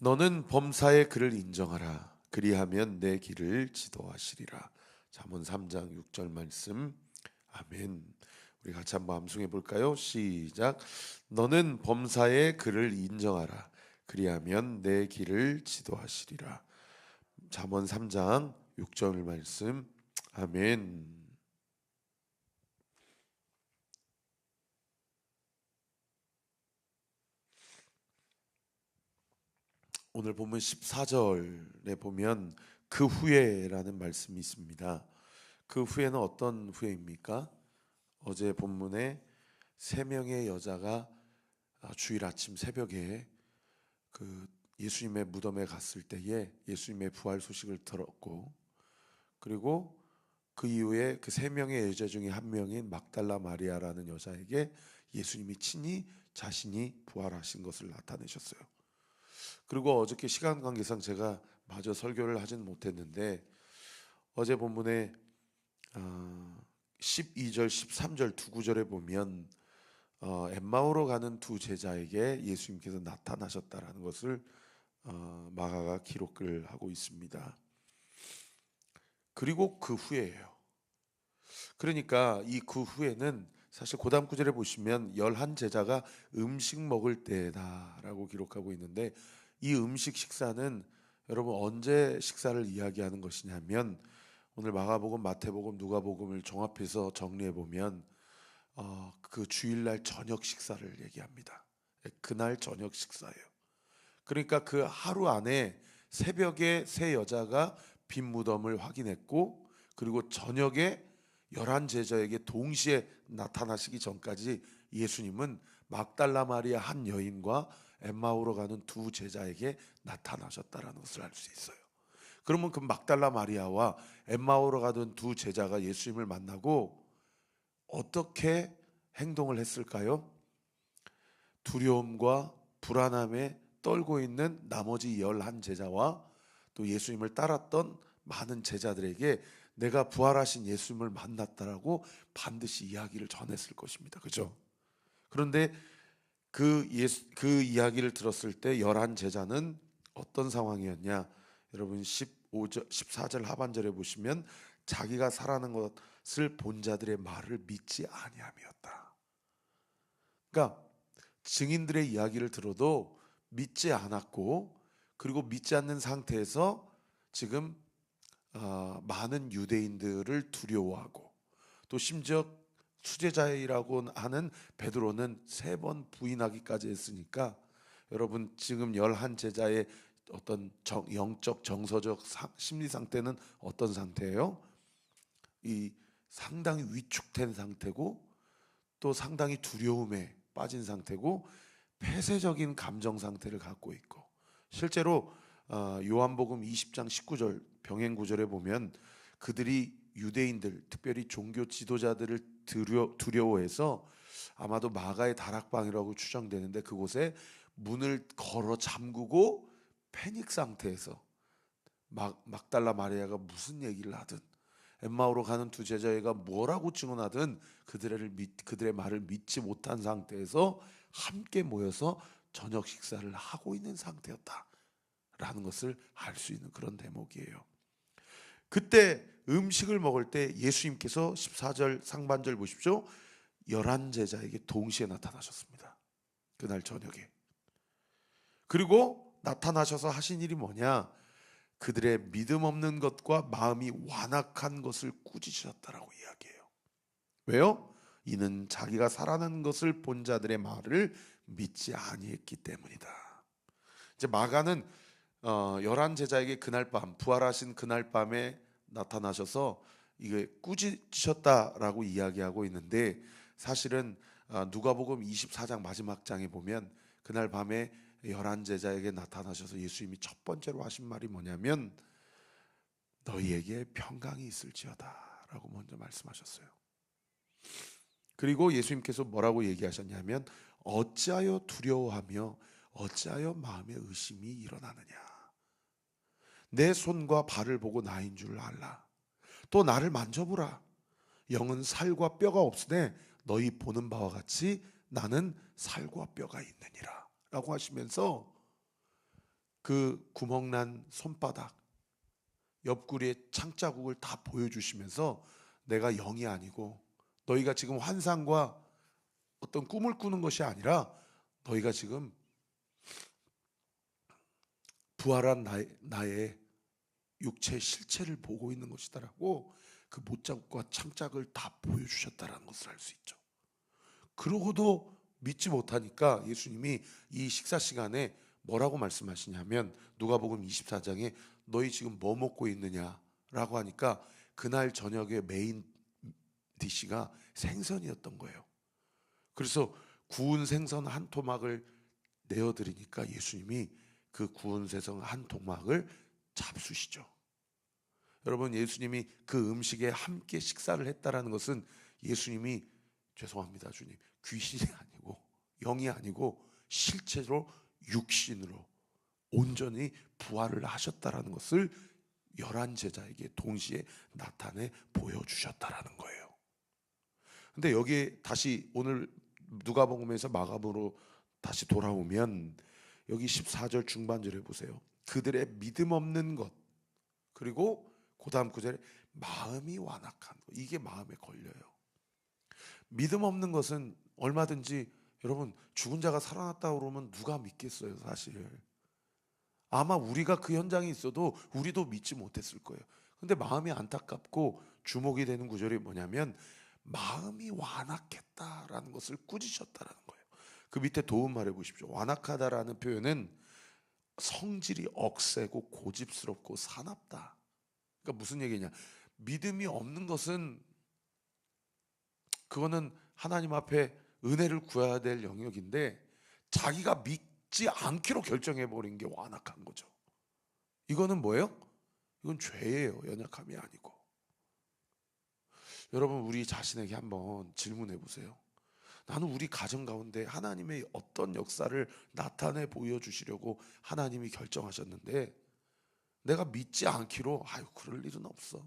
너는 범사의 그를 인정하라. 그리하면 내 길을 지도하시리라. 잠언 3장 6절 말씀. 아멘. 우리 같이 한번 암송해 볼까요? 시작. 너는 범사의 그를 인정하라. 그리하면 내 길을 지도하시리라. 잠언 3장 6절 말씀. 아멘. 오늘 본문 14절에 보면 그 후에라는 말씀이 있습니다. 그 후에는 어떤 후에입니까? 어제 본문에 세 명의 여자가 주일 아침 새벽에 그 예수님의 무덤에 갔을 때에 예수님의 부활 소식을 들었고, 그리고 그 이후에 그 세 명의 여자 중에 한 명인 막달라 마리아라는 여자에게 예수님이 친히 자신이 부활하신 것을 나타내셨어요. 그리고 어저께 시간 관계상 제가 마저 설교를 하지는 못했는데, 어제 본문에 12절 13절 두 구절에 보면 엠마오로 가는 두 제자에게 예수님께서 나타나셨다라는 것을 마가가 기록을 하고 있습니다. 그리고 그 후에예요. 그러니까 이 그 후에는 사실 고다음 구절에 보시면 11제자가 음식 먹을 때다라고 기록하고 있는데, 이 음식 식사는 여러분 언제 식사를 이야기하는 것이냐면, 오늘 마가복음, 마태복음, 누가복음을 종합해서 정리해 보면 그 주일날 저녁 식사를 얘기합니다. 그날 저녁 식사예요. 그러니까 그 하루 안에 새벽에 세 여자가 빈 무덤을 확인했고, 그리고 저녁에 11제자에게 동시에 나타나시기 전까지 예수님은 막달라 마리아 한 여인과 엠마오로 가는 두 제자에게 나타나셨다라는 것을 알 수 있어요. 그러면 그 막달라 마리아와 엠마오로 가던 두 제자가 예수님을 만나고 어떻게 행동을 했을까요? 두려움과 불안함에 떨고 있는 나머지 11제자와 또 예수님을 따랐던 많은 제자들에게 내가 부활하신 예수님을 만났다라고 반드시 이야기를 전했을 것입니다. 그죠? 그런데 그 이야기를 들었을 때 11제자는 어떤 상황이었냐? 여러분 15절, 14절 하반절에 보시면 자기가 살아난 것을 본 자들의 말을 믿지 아니함이었다. 그러니까 증인들의 이야기를 들어도 믿지 않았고, 그리고 믿지 않는 상태에서 지금 많은 유대인들을 두려워하고, 또 심지어 수제자이라고 하는 베드로는 3번 부인하기까지 했으니까, 여러분 지금 11제자의 어떤 영적 정서적 심리 상태는 어떤 상태예요? 이 상당히 위축된 상태고, 또 상당히 두려움에 빠진 상태고, 폐쇄적인 감정 상태를 갖고 있고, 실제로 요한복음 20장 19절 병행 구절에 보면 그들이 유대인들, 특별히 종교 지도자들을 두려워해서 아마도 마가의 다락방이라고 추정되는데, 그곳에 문을 걸어 잠그고 패닉 상태에서 막달라 마리아가 무슨 얘기를 하든, 엠마오로 가는 두 제자애가 뭐라고 증언하든 그들의 말을 믿지 못한 상태에서 함께 모여서 저녁 식사를 하고 있는 상태였다라는 것을 알 수 있는 그런 대목이에요. 그때 음식을 먹을 때 예수님께서 14절 상반절 보십시오. 11제자에게 동시에 나타나셨습니다. 그날 저녁에. 그리고 나타나셔서 하신 일이 뭐냐? 그들의 믿음 없는 것과 마음이 완악한 것을 꾸짖으셨다라고 이야기해요. 왜요? 이는 자기가 살아난 것을 본 자들의 말을 믿지 아니했기 때문이다. 이제 마가는 11제자에게 그날 밤, 부활하신 그날 밤에 나타나셔서 이게 꾸짖으셨다라고 이야기하고 있는데, 사실은 누가복음 24장 마지막 장에 보면 그날 밤에 11제자에게 나타나셔서 예수님이 첫 번째로 하신 말이 뭐냐면 너희에게 평강이 있을지어다 라고 먼저 말씀하셨어요. 그리고 예수님께서 뭐라고 얘기하셨냐면 어찌하여 두려워하며 어찌하여 마음에 의심이 일어나느냐. 내 손과 발을 보고 나인 줄 알라. 또 나를 만져보라. 영은 살과 뼈가 없으되 너희 보는 바와 같이 나는 살과 뼈가 있느니라 라고 하시면서 그 구멍난 손바닥, 옆구리에 창자국을 다 보여주시면서 내가 영이 아니고 너희가 지금 환상과 어떤 꿈을 꾸는 것이 아니라 너희가 지금 부활한 나의 육체의 실체를 보고 있는 것이다라고 그 못자국과 창자국을 다 보여주셨다라는 것을 알 수 있죠. 그러고도 믿지 못하니까 예수님이 이 식사 시간에 뭐라고 말씀하시냐면 누가복음 24장에 너희 지금 뭐 먹고 있느냐라고 하니까 그날 저녁에 메인 디시가 생선이었던 거예요. 그래서 구운 생선 한 토막을 내어드리니까 예수님이 그 구운 생선 한 토막을 잡수시죠. 여러분, 예수님이 그 음식에 함께 식사를 했다라는 것은 예수님이, 죄송합니다 주님, 귀신이 아니고 영이 아니고 실제로 육신으로 온전히 부활을 하셨다라는 것을 11 제자에게 동시에 나타내 보여주셨다라는 거예요. 근데 여기에 다시 오늘 누가복음에서 마가복음으로 다시 돌아오면 여기 14절 중반절에 보세요. 그들의 믿음 없는 것, 그리고 그 다음 구절에 마음이 완악한 것, 이게 마음에 걸려요. 믿음 없는 것은 얼마든지, 여러분, 죽은 자가 살아났다 그러면 누가 믿겠어요 사실. 아마 우리가 그 현장에 있어도 우리도 믿지 못했을 거예요. 근데 마음이 안타깝고 주목이 되는 구절이 뭐냐면 마음이 완악했다라는 것을 꾸짖으셨다라는 거예요. 그 밑에 도움 말해 보십시오. 완악하다라는 표현은 성질이 억세고 고집스럽고 사납다. 그러니까 무슨 얘기냐? 믿음이 없는 것은, 그거는 하나님 앞에 은혜를 구해야 될 영역인데 자기가 믿지 않기로 결정해 버린 게 완악한 거죠. 이거는 뭐예요? 이건 죄예요. 연약함이 아니고. 여러분, 우리 자신에게 한번 질문해 보세요. 나는 우리 가정 가운데 하나님의 어떤 역사를 나타내 보여주시려고 하나님이 결정하셨는데 내가 믿지 않기로, 아유 그럴 일은 없어,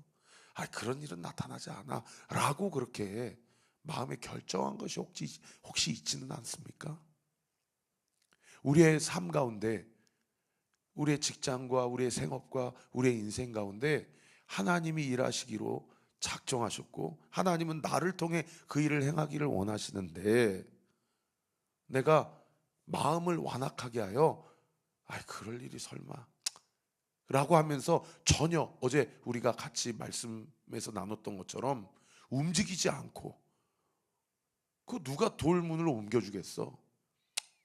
아 그런 일은 나타나지 않아 라고 그렇게 마음에 결정한 것이 혹시 있지는 않습니까? 우리의 삶 가운데, 우리의 직장과 우리의 생업과 우리의 인생 가운데 하나님이 일하시기로 작정하셨고 하나님은 나를 통해 그 일을 행하기를 원하시는데 내가 마음을 완악하게 하여 아이 그럴 일이 설마 라고 하면서 전혀 어제 우리가 같이 말씀에서 나눴던 것처럼 움직이지 않고, 그 누가 돌문을 옮겨주겠어?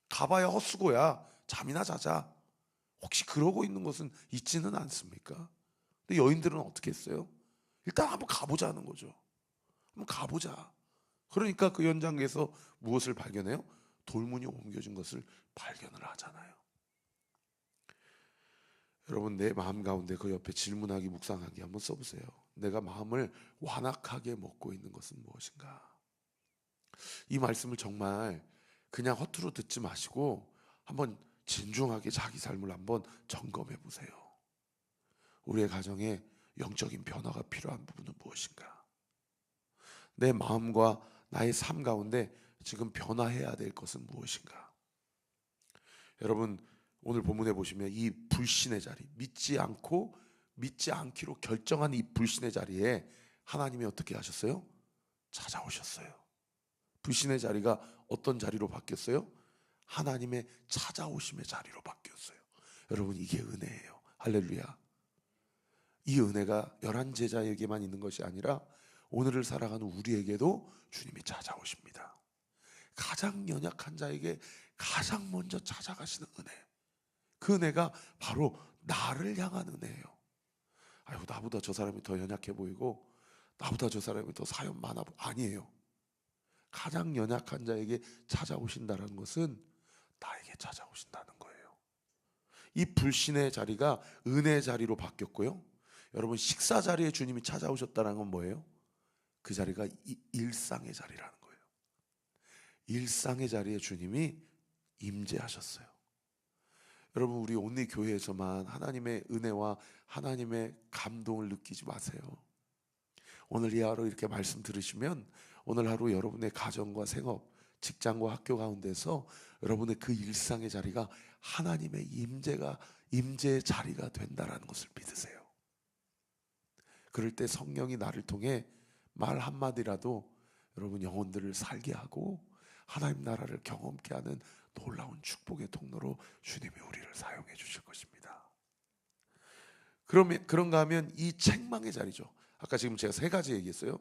가봐야 헛수고야, 잠이나 자자, 혹시 그러고 있는 것은 있지는 않습니까? 근데 여인들은 어떻게 했어요? 일단 한번 가보자는 거죠. 한번 가보자. 그러니까 그 현장에서 무엇을 발견해요? 돌문이 옮겨진 것을 발견을 하잖아요. 여러분, 내 마음 가운데 그 옆에 질문하기 묵상하기 한번 써보세요. 내가 마음을 완악하게 먹고 있는 것은 무엇인가? 이 말씀을 정말 그냥 허투루 듣지 마시고 한번 진중하게 자기 삶을 한번 점검해 보세요. 우리의 가정에 영적인 변화가 필요한 부분은 무엇인가? 내 마음과 나의 삶 가운데 지금 변화해야 될 것은 무엇인가? 여러분, 오늘 본문에 보시면 이 불신의 자리, 믿지 않고 믿지 않기로 결정한 이 불신의 자리에 하나님이 어떻게 하셨어요? 찾아오셨어요. 불신의 자리가 어떤 자리로 바뀌었어요? 하나님의 찾아오심의 자리로 바뀌었어요. 여러분, 이게 은혜예요. 할렐루야. 이 은혜가 11 제자에게만 있는 것이 아니라 오늘을 살아가는 우리에게도 주님이 찾아오십니다. 가장 연약한 자에게 가장 먼저 찾아가시는 은혜, 그 은혜가 바로 나를 향한 은혜예요. 아이고, 나보다 저 사람이 더 연약해 보이고 나보다 저 사람이 더 사연 많아 보이고, 아니에요. 가장 연약한 자에게 찾아오신다는 것은 나에게 찾아오신다는 거예요. 이 불신의 자리가 은혜의 자리로 바뀌었고요. 여러분, 식사 자리에 주님이 찾아오셨다는 건 뭐예요? 그 자리가 일상의 자리라는 거예요. 일상의 자리에 주님이 임재하셨어요. 여러분, 우리 온리 교회에서만 하나님의 은혜와 하나님의 감동을 느끼지 마세요. 오늘 이 하루 이렇게 말씀 들으시면 오늘 하루 여러분의 가정과 생업, 직장과 학교 가운데서 여러분의 그 일상의 자리가 하나님의 임재가 임재의 자리가 된다라는 것을 믿으세요. 그럴 때 성령이 나를 통해 말 한마디라도 여러분 영혼들을 살게 하고 하나님 나라를 경험케 하는 놀라운 축복의 통로로 주님이 우리를 사용해 주실 것입니다. 그런가 하면 이 책망의 자리죠. 아까 지금 제가 세 가지 얘기했어요.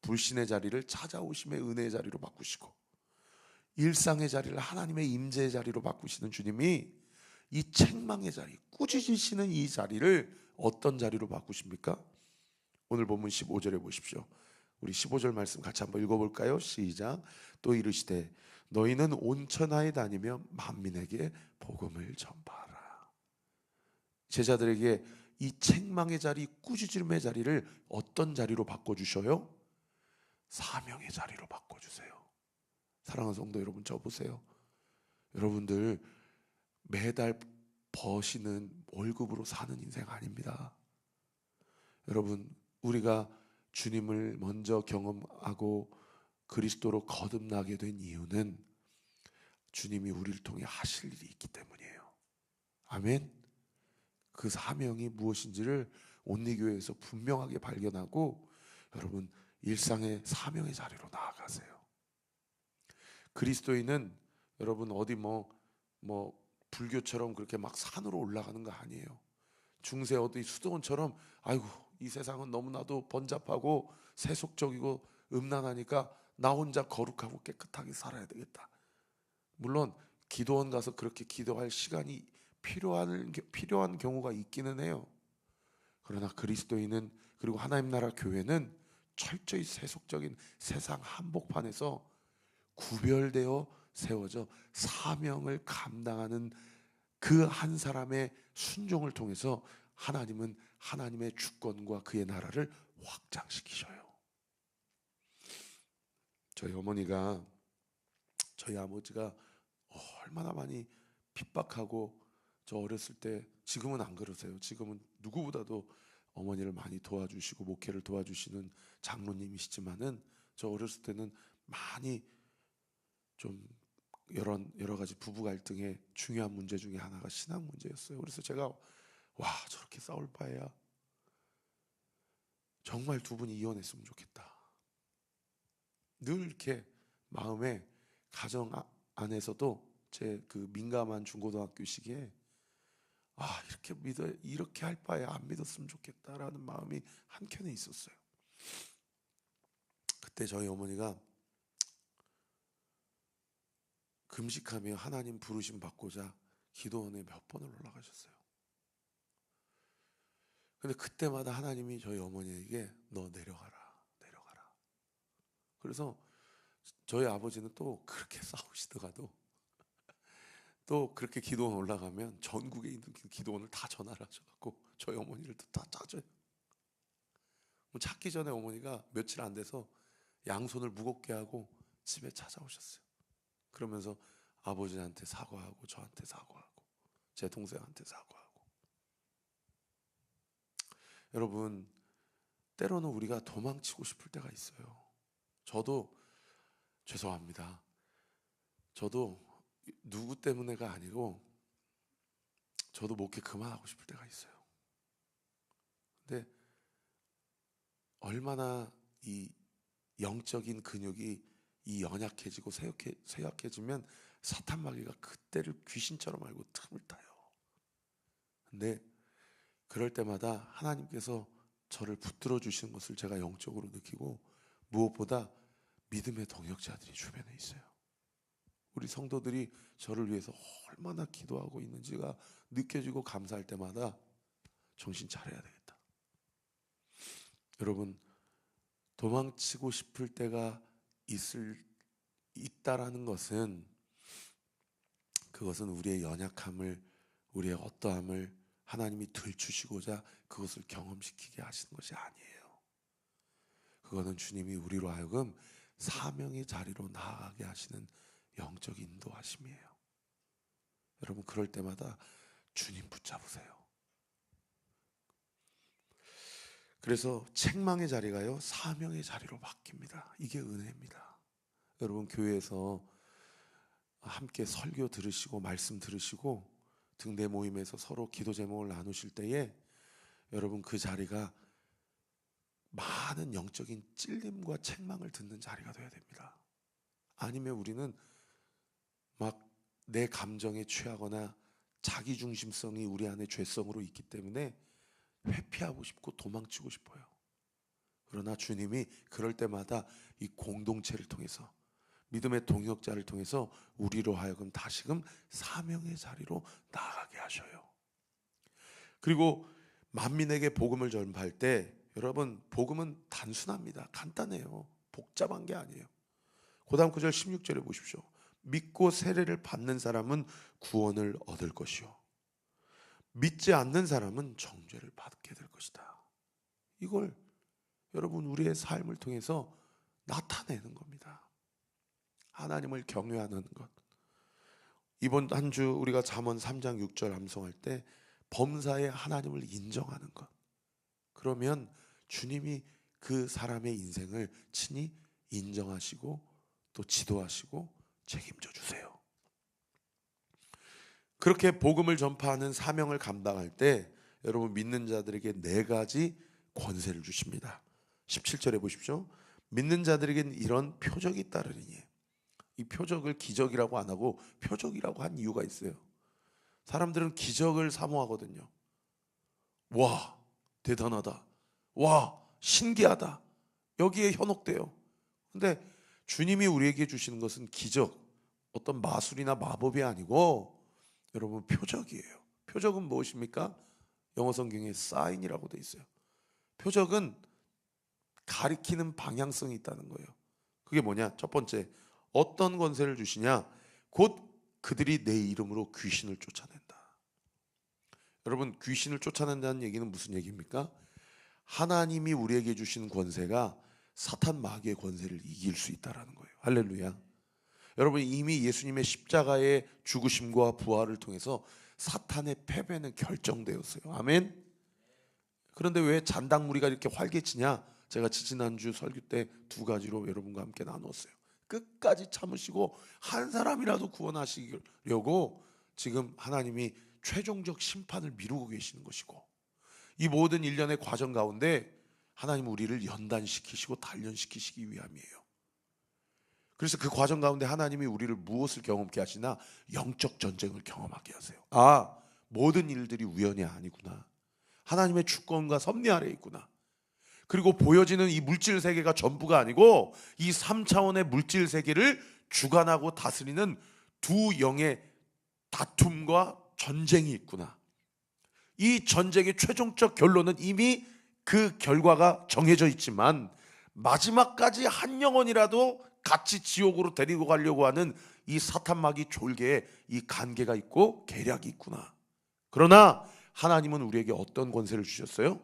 불신의 자리를 찾아오심의 은혜의 자리로 바꾸시고, 일상의 자리를 하나님의 임재의 자리로 바꾸시는 주님이 이 책망의 자리, 꾸짖으시는 이 자리를 어떤 자리로 바꾸십니까? 오늘 본문 15절에 보십시오. 우리 15절 말씀 같이 한번 읽어볼까요? 시작. 또 이르시되 너희는 온 천하에 다니며 만민에게 복음을 전파하라. 제자들에게 이 책망의 자리, 꾸짖음의 자리를 어떤 자리로 바꿔주셔요? 사명의 자리로 바꿔주세요. 사랑하는 성도 여러분, 저 보세요. 여러분들 매달 버시는 월급으로 사는 인생 아닙니다. 여러분, 우리가 주님을 먼저 경험하고 그리스도로 거듭나게 된 이유는 주님이 우리를 통해 하실 일이 있기 때문이에요. 아멘. 그 사명이 무엇인지를 온리교회에서 분명하게 발견하고 여러분 일상의 사명의 자리로 나아가세요. 그리스도인은 여러분 어디 뭐 불교처럼 그렇게 막 산으로 올라가는 거 아니에요. 중세 어디 수도원처럼 아이고 이 세상은 너무나도 번잡하고 세속적이고 음란하니까 나 혼자 거룩하고 깨끗하게 살아야 되겠다. 물론 기도원 가서 그렇게 기도할 시간이 필요한 경우가 있기는 해요. 그러나 그리스도인은 그리고 하나님 나라 교회는 철저히 세속적인 세상 한복판에서 구별되어 세워져 사명을 감당하는 그 한 사람의 순종을 통해서 하나님은 하나님의 주권과 그의 나라를 확장시키셔요. 저희 어머니가 저희 아버지가 얼마나 많이 핍박하고 저 어렸을 때, 지금은 안 그러세요. 지금은 누구보다도 어머니를 많이 도와주시고 목회를 도와주시는 장로님이시지만은 저 어렸을 때는 많이 좀 여러 가지 부부 갈등의 중요한 문제 중에 하나가 신앙 문제였어요. 그래서 제가 와 저렇게 싸울 바에야 정말 두 분이 이혼했으면 좋겠다. 늘 이렇게 마음에 가정 안에서도 제 그 민감한 중고등학교 시기에 이렇게 할 바에 안 믿었으면 좋겠다라는 마음이 한켠에 있었어요. 그때 저희 어머니가 금식하며 하나님 부르심 받고자 기도원에 몇 번을 올라가셨어요. 근데 그때마다 하나님이 저희 어머니에게 너 내려가라. 그래서 저희 아버지는 또 그렇게 싸우시다가도 또 그렇게 기도원 올라가면 전국에 있는 기도원을 다 전화를 하셔갖고 저희 어머니를 또 다 짜줘요. 찾기 전에 어머니가 며칠 안 돼서 양손을 무겁게 하고 집에 찾아오셨어요. 그러면서 아버지한테 사과하고 저한테 사과하고 제 동생한테 사과하고. 여러분 때로는 우리가 도망치고 싶을 때가 있어요. 저도 죄송합니다. 저도 누구 때문에가 아니고 저도 목회 그만하고 싶을 때가 있어요. 근데 얼마나 이 영적인 근육이 이 연약해지고 쇠약해지면 사탄 마귀가 그때를 귀신처럼 알고 틈을 타요. 근데 그럴 때마다 하나님께서 저를 붙들어 주시는 것을 제가 영적으로 느끼고 무엇보다 믿음의 동역자들이 주변에 있어요. 우리 성도들이 저를 위해서 얼마나 기도하고 있는지가 느껴지고 감사할 때마다 정신 차려야 되겠다. 여러분 도망치고 싶을 때가 있다라는 것은 그것은 우리의 연약함을 우리의 어떠함을 하나님이 들추시고자 그것을 경험시키게 하시는 것이 아니에요. 그거는 주님이 우리로 하여금 사명의 자리로 나아가게 하시는 영적 인도하심이에요. 여러분 그럴 때마다 주님 붙잡으세요. 그래서 책망의 자리가요 사명의 자리로 바뀝니다. 이게 은혜입니다. 여러분 교회에서 함께 설교 들으시고 말씀 들으시고 등대 모임에서 서로 기도 제목을 나누실 때에 여러분 그 자리가 많은 영적인 찔림과 책망을 듣는 자리가 돼야 됩니다. 아니면 우리는 막 내 감정에 취하거나 자기 중심성이 우리 안에 죄성으로 있기 때문에 회피하고 싶고 도망치고 싶어요. 그러나 주님이 그럴 때마다 이 공동체를 통해서, 믿음의 동역자를 통해서 우리로 하여금 다시금 사명의 자리로 나아가게 하셔요. 그리고 만민에게 복음을 전파할 때 여러분, 복음은 단순합니다. 간단해요. 복잡한 게 아니에요. 고다음 9절 16절에 보십시오. 믿고 세례를 받는 사람은 구원을 얻을 것이요, 믿지 않는 사람은 정죄를 받게 될 것이다. 이걸 여러분 우리의 삶을 통해서 나타내는 겁니다. 하나님을 경외하는 것. 이번 한 주 우리가 잠언 3장 6절 암송할 때 범사에 하나님을 인정하는 것. 그러면 주님이 그 사람의 인생을 친히 인정하시고 또 지도하시고 책임져 주세요. 그렇게 복음을 전파하는 사명을 감당할 때 여러분 믿는 자들에게 4가지 권세를 주십니다. 17절에 보십시오. 믿는 자들에게는 이런 표적이 따르리니. 이 표적을 기적이라고 안 하고 표적이라고 한 이유가 있어요. 사람들은 기적을 사모하거든요. 와, 대단하다. 와, 신기하다. 여기에 현혹돼요. 근데 주님이 우리에게 주시는 것은 기적, 어떤 마술이나 마법이 아니고 여러분 표적이에요. 표적은 무엇입니까? 영어 성경에 사인이라고 돼 있어요. 표적은 가리키는 방향성이 있다는 거예요. 그게 뭐냐? 첫 번째, 어떤 권세를 주시냐? 곧 그들이 내 이름으로 귀신을 쫓아낸다. 여러분, 귀신을 쫓아낸다는 얘기는 무슨 얘기입니까? 하나님이 우리에게 주신 권세가 사탄 마귀의 권세를 이길 수 있다라는 거예요. 할렐루야. 여러분, 이미 예수님의 십자가의 죽으심과 부활을 통해서 사탄의 패배는 결정되었어요. 아멘. 그런데 왜 잔당무리가 이렇게 활개치냐? 제가 지지난주 설교 때 2가지로 여러분과 함께 나눴어요. 끝까지 참으시고 한 사람이라도 구원하시려고 지금 하나님이 최종적 심판을 미루고 계시는 것이고, 이 모든 일련의 과정 가운데 하나님 우리를 연단시키시고 단련시키시기 위함이에요. 그래서 그 과정 가운데 하나님이 우리를 무엇을 경험케 하시나? 영적 전쟁을 경험하게 하세요. 아, 모든 일들이 우연이 아니구나. 하나님의 주권과 섭리 아래에 있구나. 그리고 보여지는 이 물질 세계가 전부가 아니고 이 3차원의 물질 세계를 주관하고 다스리는 두 영의 다툼과 전쟁이 있구나. 이 전쟁의 최종적 결론은 이미 그 결과가 정해져 있지만 마지막까지 한 영혼이라도 같이 지옥으로 데리고 가려고 하는 이 사탄 마귀 졸개에 이 관계가 있고 계략이 있구나. 그러나 하나님은 우리에게 어떤 권세를 주셨어요?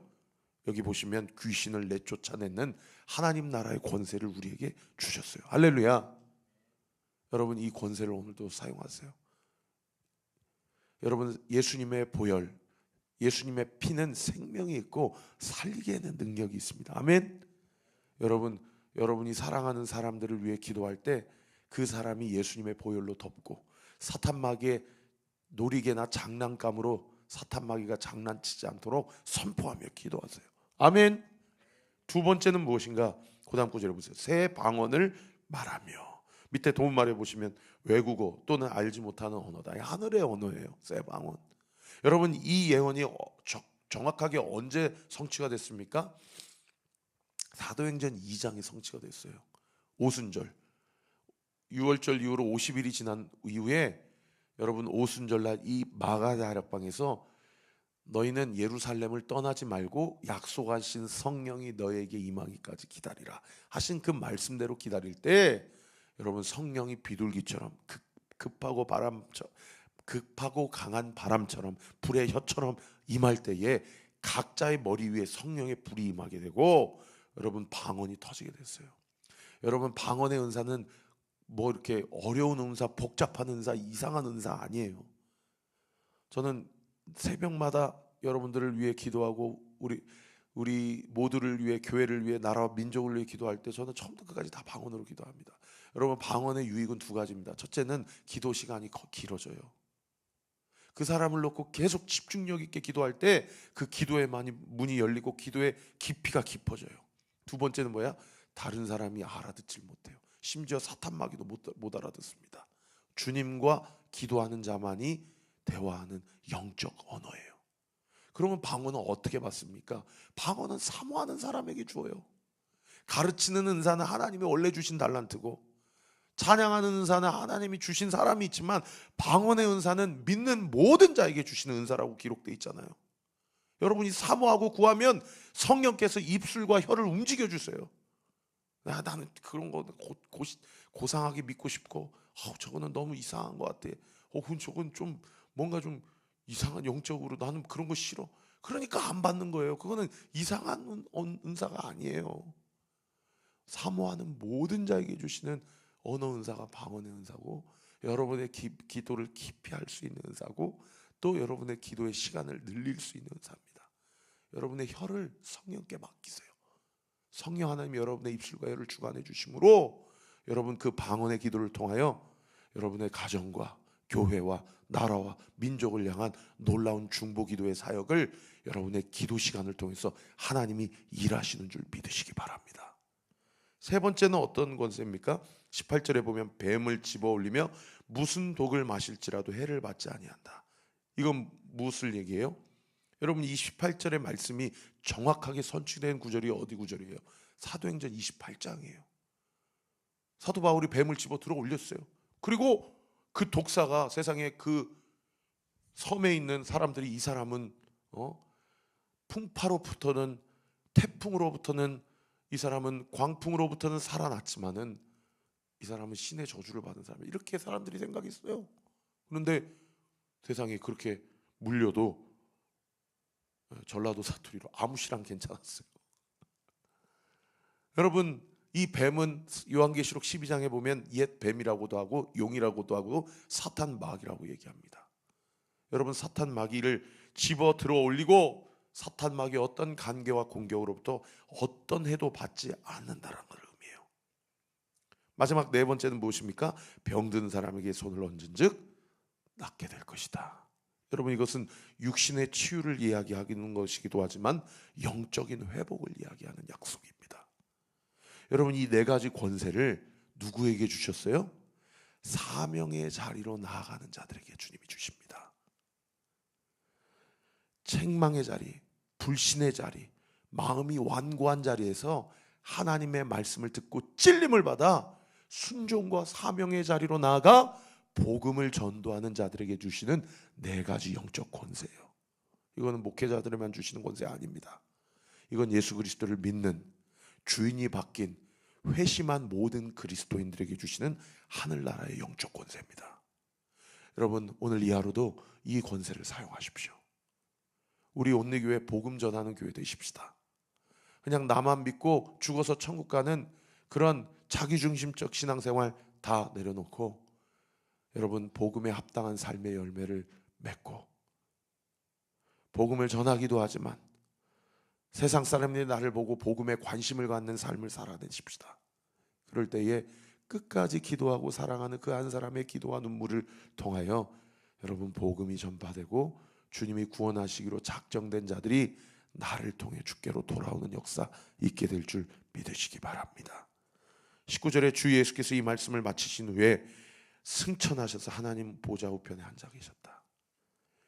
여기 보시면 귀신을 내쫓아내는 하나님 나라의 권세를 우리에게 주셨어요. 할렐루야. 여러분, 이 권세를 오늘도 사용하세요. 여러분, 예수님의 보혈, 예수님의 피는 생명이 있고 살리게는 능력이 있습니다. 아멘. 여러분이 사랑하는 사람들을 위해 기도할 때 그 사람이 예수님의 보혈로 덮고 사탄 마귀의 놀이개나 장난감으로 사탄 마귀가 장난치지 않도록 선포하며 기도하세요. 아멘. 2번째는 무엇인가? 그다음 구절에 보세요. 새 방언을 말하며. 밑에 도움말에 보시면 외국어 또는 알지 못하는 언어다. 하늘의 언어예요. 새 방언. 여러분, 이 예언이 정확하게 언제 성취가 됐습니까? 사도행전 2장에 성취가 됐어요. 오순절, 6월절 이후로 50일이 지난 이후에 여러분, 오순절날 이 마가 다락방에서 너희는 예루살렘을 떠나지 말고 약속하신 성령이 너에게 임하기까지 기다리라 하신 그 말씀대로 기다릴 때 여러분, 성령이 비둘기처럼 급하고 강한 바람처럼 불의 혀처럼 임할 때에 각자의 머리 위에 성령의 불이 임하게 되고 여러분, 방언이 터지게 됐어요. 여러분, 방언의 은사는 뭐 이렇게 어려운 은사, 복잡한 은사, 이상한 은사 아니에요. 저는 새벽마다 여러분들을 위해 기도하고 우리 모두를 위해, 교회를 위해, 나라와 민족을 위해 기도할 때 저는 처음부터 끝까지 다 방언으로 기도합니다. 여러분, 방언의 유익은 2가지입니다. 첫째는 기도 시간이 길어져요. 그 사람을 놓고 계속 집중력 있게 기도할 때 그 기도의 문이 열리고 기도의 깊이가 깊어져요. 두 번째는 뭐야? 다른 사람이 알아듣질 못해요. 심지어 사탄마귀도 못 알아듣습니다. 주님과 기도하는 자만이 대화하는 영적 언어예요. 그러면 방언은 어떻게 받습니까? 방언은 사모하는 사람에게 주어요. 가르치는 은사는 하나님이 원래 주신 달란트고, 찬양하는 은사는 하나님이 주신 사람이 있지만, 방언의 은사는 믿는 모든 자에게 주시는 은사라고 기록되어 있잖아요. 여러분이 사모하고 구하면 성령께서 입술과 혀를 움직여 주세요. 나는 그런 거 고상하게 믿고 싶고, 저거는 너무 이상한 것 같아. 저건 좀 뭔가 좀 이상한, 영적으로 나는 그런 거 싫어. 그러니까 안 받는 거예요. 그거는 이상한 은사가 아니에요. 사모하는 모든 자에게 주시는 언어 은사가 방언의 은사고, 여러분의 기도를 깊이 할 수 있는 은사고, 또 여러분의 기도의 시간을 늘릴 수 있는 은사입니다. 여러분의 혀를 성령께 맡기세요. 성령 하나님이 여러분의 입술과 혀를 주관해 주심으로 여러분 그 방언의 기도를 통하여 여러분의 가정과 교회와 나라와 민족을 향한 놀라운 중보 기도의 사역을 여러분의 기도 시간을 통해서 하나님이 일하시는 줄 믿으시기 바랍니다. 세 번째는 어떤 권세입니까? 18절에 보면 뱀을 집어 올리며 무슨 독을 마실지라도 해를 받지 아니한다. 이건 무엇을 얘기해요? 여러분, 이 18절의 말씀이 정확하게 선취된 구절이 어디 구절이에요? 사도행전 28장이에요. 사도 바울이 뱀을 집어 들어 올렸어요. 그리고 그 독사가 세상에 그 섬에 있는 사람들이, 이 사람은 풍파로부터는, 태풍으로부터는, 이 사람은 광풍으로부터는 살아났지만은 이 사람은 신의 저주를 받은 사람이에요. 이렇게 사람들이 생각했어요. 그런데 세상에 그렇게 물려도 전라도 사투리로 아무시랑 괜찮았어요. 여러분, 이 뱀은 요한계시록 12장에 보면 옛 뱀이라고도 하고 용이라고도 하고 사탄 마귀라고 얘기합니다. 여러분, 사탄 마귀를 집어 들어 올리고 사탄 마귀의 어떤 간계와 공격으로부터 어떤 해도 받지 않는다는 걸 의미해요. 마지막 네 번째는 무엇입니까? 병든 사람에게 손을 얹은 즉 낫게 될 것이다. 여러분, 이것은 육신의 치유를 이야기하는 것이기도 하지만 영적인 회복을 이야기하는 약속입니다. 여러분, 이 네 가지 권세를 누구에게 주셨어요? 사명의 자리로 나아가는 자들에게 주님이 주십니다. 책망의 자리, 불신의 자리, 마음이 완고한 자리에서 하나님의 말씀을 듣고 찔림을 받아 순종과 사명의 자리로 나아가 복음을 전도하는 자들에게 주시는 네 가지 영적 권세예요. 이거는 목회자들에만 주시는 권세 아닙니다. 이건 예수 그리스도를 믿는, 주인이 바뀐 회심한 모든 그리스도인들에게 주시는 하늘나라의 영적 권세입니다. 여러분, 오늘 이 하루도 이 권세를 사용하십시오. 우리 온리교회 복음 전하는 교회 되십시다. 그냥 나만 믿고 죽어서 천국 가는 그런 자기중심적 신앙생활 다 내려놓고 여러분, 복음에 합당한 삶의 열매를 맺고 복음을 전하기도 하지만 세상 사람들이 나를 보고 복음에 관심을 갖는 삶을 살아내십시다. 그럴 때에 끝까지 기도하고 사랑하는 그 한 사람의 기도와 눈물을 통하여 여러분 복음이 전파되고 주님이 구원하시기로 작정된 자들이 나를 통해 주께로 돌아오는 역사 있게 될 줄 믿으시기 바랍니다. 19절에 주 예수께서 이 말씀을 마치신 후에 승천하셔서 하나님 보좌 우편에 앉아 계셨다.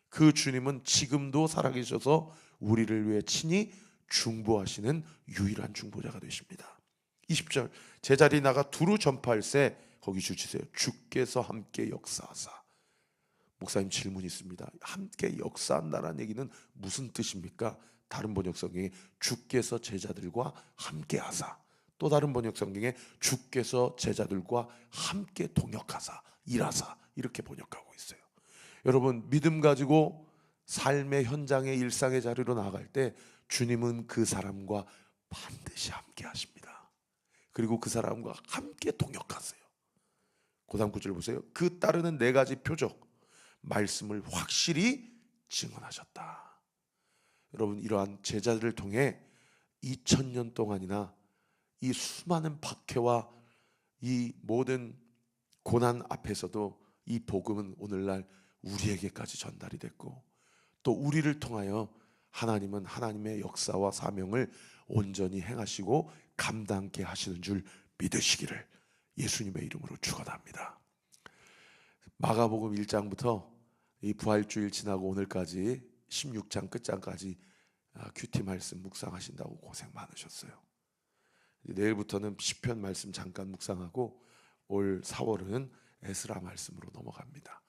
그 주님은 지금도 살아계셔서 우리를 위해 친히 중보하시는 유일한 중보자가 되십니다. 20절, 제자리 나가 두루 전파할세 거기 주치세요. 주께서 함께 역사하사. 목사님, 질문이 있습니다. 함께 역사한다는 얘기는 무슨 뜻입니까? 다른 번역 성경에 주께서 제자들과 함께 하사, 또 다른 번역 성경에 주께서 제자들과 함께 동역하사, 일하사, 이렇게 번역하고 있어요. 여러분, 믿음 가지고 삶의 현장의 일상의 자리로 나아갈 때 주님은 그 사람과 반드시 함께 하십니다. 그리고 그 사람과 함께 동역하세요. 그 다음 구절 보세요. 그 따르는 네 가지 표적 말씀을 확실히 증언하셨다. 여러분, 이러한 제자들을 통해 2000년 동안이나 이 수많은 박해와 이 모든 고난 앞에서도 이 복음은 오늘날 우리에게까지 전달이 됐고, 또 우리를 통하여 하나님은 하나님의 역사와 사명을 온전히 행하시고 감당케 하시는 줄 믿으시기를 예수님의 이름으로 축원합니다. 마가복음 1장부터 이 부활주일 지나고 오늘까지 16장 끝장까지 큐티 말씀 묵상하신다고 고생 많으셨어요. 내일부터는 시편 말씀 잠깐 묵상하고 올 4월은 에스라 말씀으로 넘어갑니다.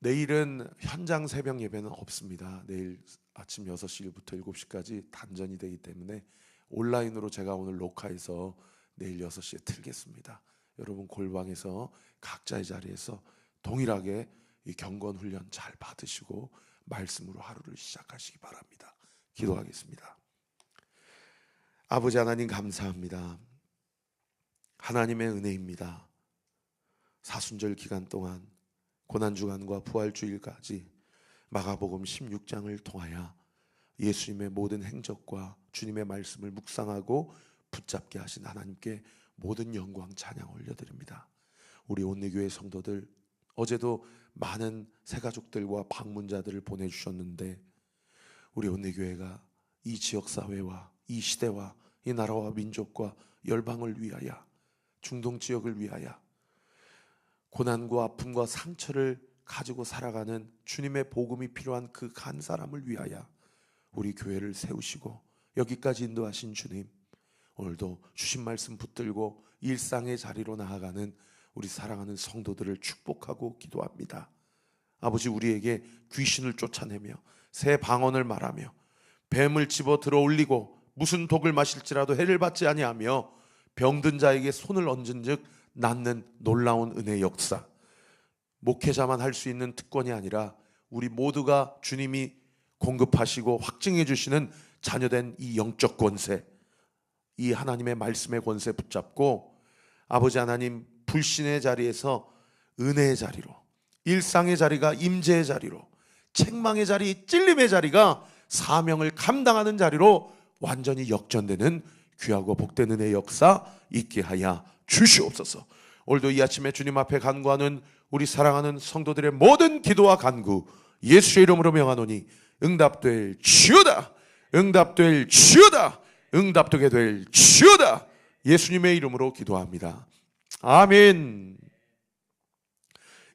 내일은 현장 새벽 예배는 없습니다. 내일 아침 6시부터 7시까지 단전이 되기 때문에 온라인으로 제가 오늘 녹화해서 내일 6시에 틀겠습니다. 여러분 골방에서 각자의 자리에서 동일하게 이 경건 훈련 잘 받으시고 말씀으로 하루를 시작하시기 바랍니다. 기도하겠습니다. 아버지 하나님 감사합니다. 하나님의 은혜입니다. 사순절 기간 동안 고난주간과 부활주일까지 마가복음 16장을 통하여 예수님의 모든 행적과 주님의 말씀을 묵상하고 붙잡게 하신 하나님께 모든 영광 찬양 올려드립니다. 우리 온리교회 성도들 어제도 많은 새가족들과 방문자들을 보내주셨는데 우리 온리교회가 이 지역사회와 이 시대와 이 나라와 민족과 열방을 위하여 중동 지역을 위하여 고난과 아픔과 상처를 가지고 살아가는 주님의 복음이 필요한 그 간 사람을 위하여 우리 교회를 세우시고 여기까지 인도하신 주님, 오늘도 주신 말씀 붙들고 일상의 자리로 나아가는 우리 사랑하는 성도들을 축복하고 기도합니다. 아버지, 우리에게 귀신을 쫓아내며 새 방언을 말하며 뱀을 집어 들어 올리고 무슨 독을 마실지라도 해를 받지 아니하며 병든 자에게 손을 얹은 즉 낫는 놀라운 은혜의 역사, 목회자만 할 수 있는 특권이 아니라 우리 모두가 주님이 공급하시고 확증해 주시는 자녀된 이 영적 권세, 이 하나님의 말씀의 권세 붙잡고 아버지 하나님 불신의 자리에서 은혜의 자리로, 일상의 자리가 임재의 자리로, 책망의 자리, 찔림의 자리가 사명을 감당하는 자리로 완전히 역전되는 귀하고 복된 은혜의 역사 있게 하여 주시옵소서. 오늘도 이 아침에 주님 앞에 간구하는 우리 사랑하는 성도들의 모든 기도와 간구 예수의 이름으로 명하노니 응답될 주여다, 응답될 주여다, 응답되게 될 주여다. 예수님의 이름으로 기도합니다. 아멘.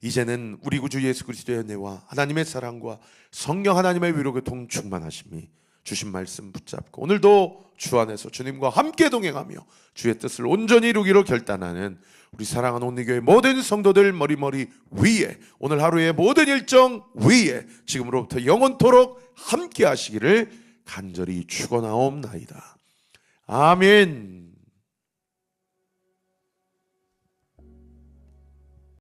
이제는 우리 구주 예수 그리스도의 은혜와 하나님의 사랑과 성령 하나님의 위로 교통 충만하심이 주신 말씀 붙잡고 오늘도 주 안에서 주님과 함께 동행하며 주의 뜻을 온전히 이루기로 결단하는 우리 사랑하는 온리교회 모든 성도들 머리머리 위에, 오늘 하루의 모든 일정 위에 지금으로부터 영원토록 함께 하시기를 간절히 축원하옵나이다. 아멘.